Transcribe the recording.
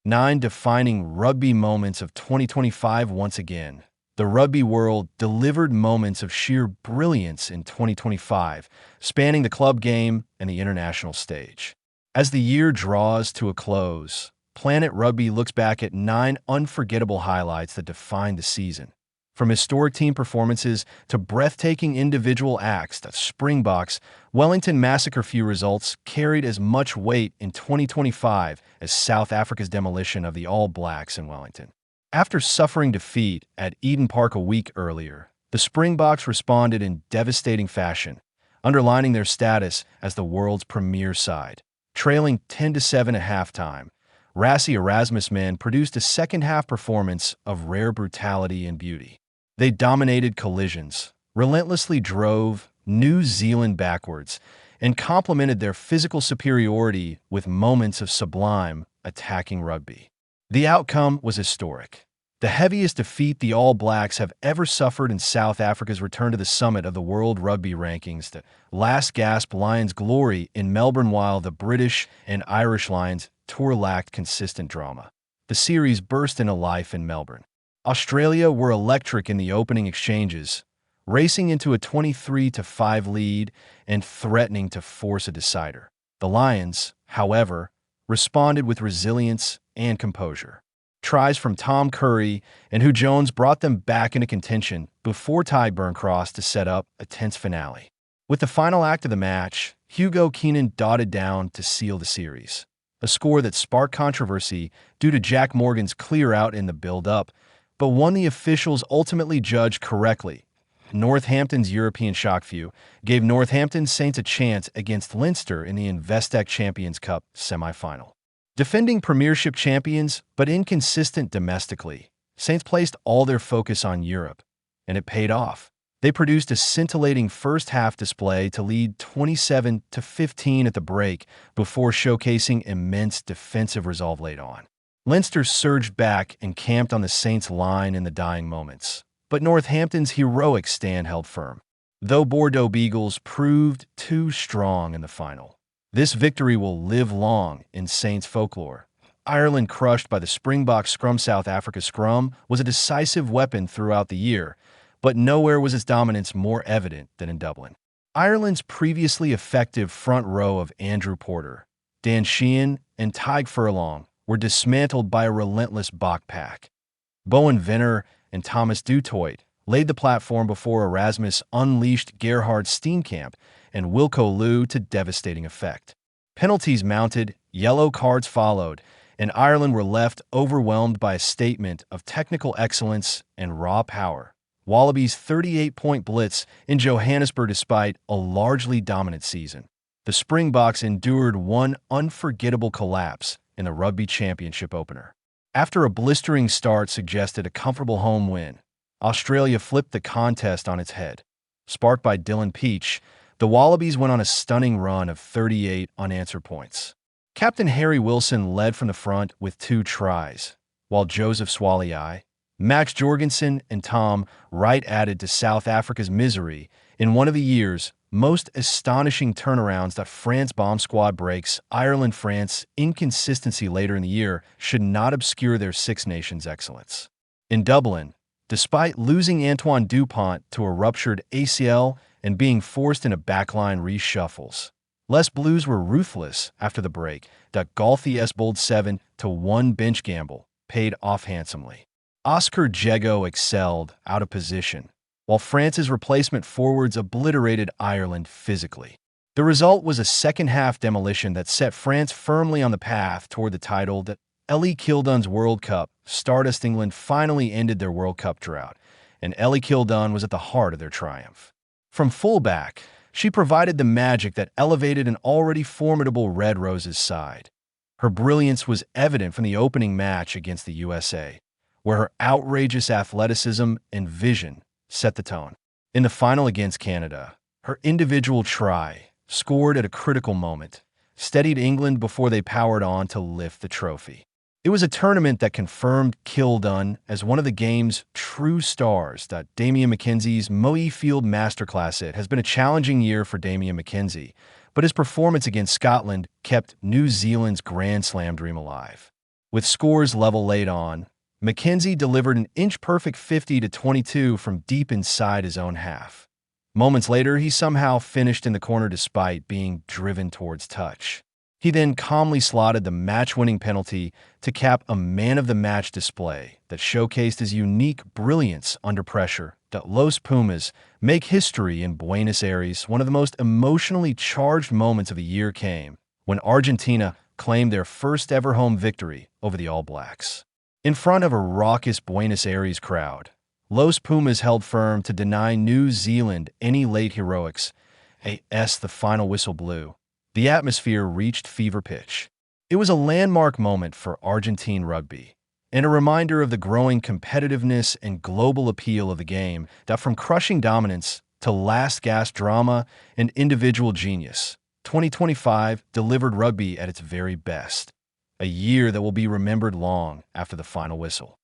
9 defining rugby moments of 2025 once again. The rugby world delivered moments of sheer brilliance in 2025, spanning the club game and the international stage. As the year draws to a close, Planet Rugby looks back at 9 unforgettable highlights that defined the season. From historic team performances to breathtaking individual acts, the Springboks Wellington massacre few results carried as much weight in 2025 as South Africa's demolition of the All Blacks in Wellington. After suffering defeat at Eden Park a week earlier, the Springboks responded in devastating fashion, underlining their status as the world's premier side. Trailing 10-7 at halftime, Rassie Erasmusman produced a second-half performance of rare brutality and beauty. They dominated collisions, relentlessly drove New Zealand backwards, and complemented their physical superiority with moments of sublime attacking rugby. The outcome was historic. The heaviest defeat the All Blacks have ever suffered in South Africa's return to the summit of the World Rugby Rankings, the last-gasp Lions' glory in Melbourne while the British and Irish Lions tour lacked consistent drama. The series burst into life in Melbourne. Australia were electric in the opening exchanges, racing into a 23-5 lead and threatening to force a decider. The Lions, however, responded with resilience and composure. Tries from Tom Curry and Hugh Jones brought them back into contention before Tyburn crossed to set up a tense finale. With the final act of the match, Hugo Keenan dotted down to seal the series. A score that sparked controversy due to Jack Morgan's clear out in the build-up, but one the officials ultimately judged correctly. Northampton's European shock few gave Northampton Saints a chance against Leinster in the Investec Champions Cup semi-final. Defending Premiership champions, but inconsistent domestically, Saints placed all their focus on Europe, and it paid off. They produced a scintillating first-half display to lead 27-15 at the break before showcasing immense defensive resolve late on. Leinster surged back and camped on the Saints' line in the dying moments, but Northampton's heroic stand held firm, though Bordeaux Beagles proved too strong in the final. This victory will live long in Saints folklore. Ireland, crushed by the Springboks scrum South Africa scrum, was a decisive weapon throughout the year, but nowhere was its dominance more evident than in Dublin. Ireland's previously effective front row of Andrew Porter, Dan Sheehan, and Tadhg Furlong were dismantled by a relentless Bok pack. Bowen Venner and Thomas du Toit laid the platform before Erasmus unleashed Gerhard Steenkamp and Wilco Louw to devastating effect. Penalties mounted, yellow cards followed, and Ireland were left overwhelmed by a statement of technical excellence and raw power. Wallabies' 38-point blitz in Johannesburg despite a largely dominant season. The Springboks endured one unforgettable collapse in the Rugby Championship opener. After a blistering start suggested a comfortable home win, Australia flipped the contest on its head. Sparked by Dylan Peach, the Wallabies went on a stunning run of 38 unanswered points. Captain Harry Wilson led from the front with 2 tries, while Joseph Swaliai, Max Jorgensen, and Tom Wright added to South Africa's misery in one of the year's most astonishing turnarounds. That France bomb squad breaks Ireland-France inconsistency later in the year should not obscure their Six Nations excellence. In Dublin, despite losing Antoine Dupont to a ruptured ACL and being forced into backline reshuffles, Les Blues were ruthless after the break. That Galthy bold 7-1 bench gamble paid off handsomely. Oscar Jego excelled out of position, while France's replacement forwards obliterated Ireland physically. The result was a second-half demolition that set France firmly on the path toward the title. That Ellie Kildunne's World Cup Stardust England finally ended their World Cup drought, and Ellie Kildunne was at the heart of their triumph. From fullback, she provided the magic that elevated an already formidable Red Roses side. Her brilliance was evident from the opening match against the USA, where her outrageous athleticism and vision set the tone. In the final against Canada, her individual try, scored at a critical moment, steadied England before they powered on to lift the trophy. It was a tournament that confirmed Kildunne as one of the game's true stars. Damian McKenzie's Moe Field masterclass. It has been a challenging year for Damian McKenzie, but his performance against Scotland kept New Zealand's Grand Slam dream alive. With scores level late on, Mackenzie delivered an inch-perfect 50-22 from deep inside his own half. Moments later, he somehow finished in the corner despite being driven towards touch. He then calmly slotted the match-winning penalty to cap a man-of-the-match display that showcased his unique brilliance under pressure. The Los Pumas make history in Buenos Aires. One of the most emotionally charged moments of the year came when Argentina claimed their first-ever home victory over the All Blacks. In front of a raucous Buenos Aires crowd, Los Pumas held firm to deny New Zealand any late heroics. As the final whistle blew, the atmosphere reached fever pitch. It was a landmark moment for Argentine rugby, and a reminder of the growing competitiveness and global appeal of the game, that from crushing dominance to last-gasp drama and individual genius, 2025 delivered rugby at its very best, a year that will be remembered long after the final whistle.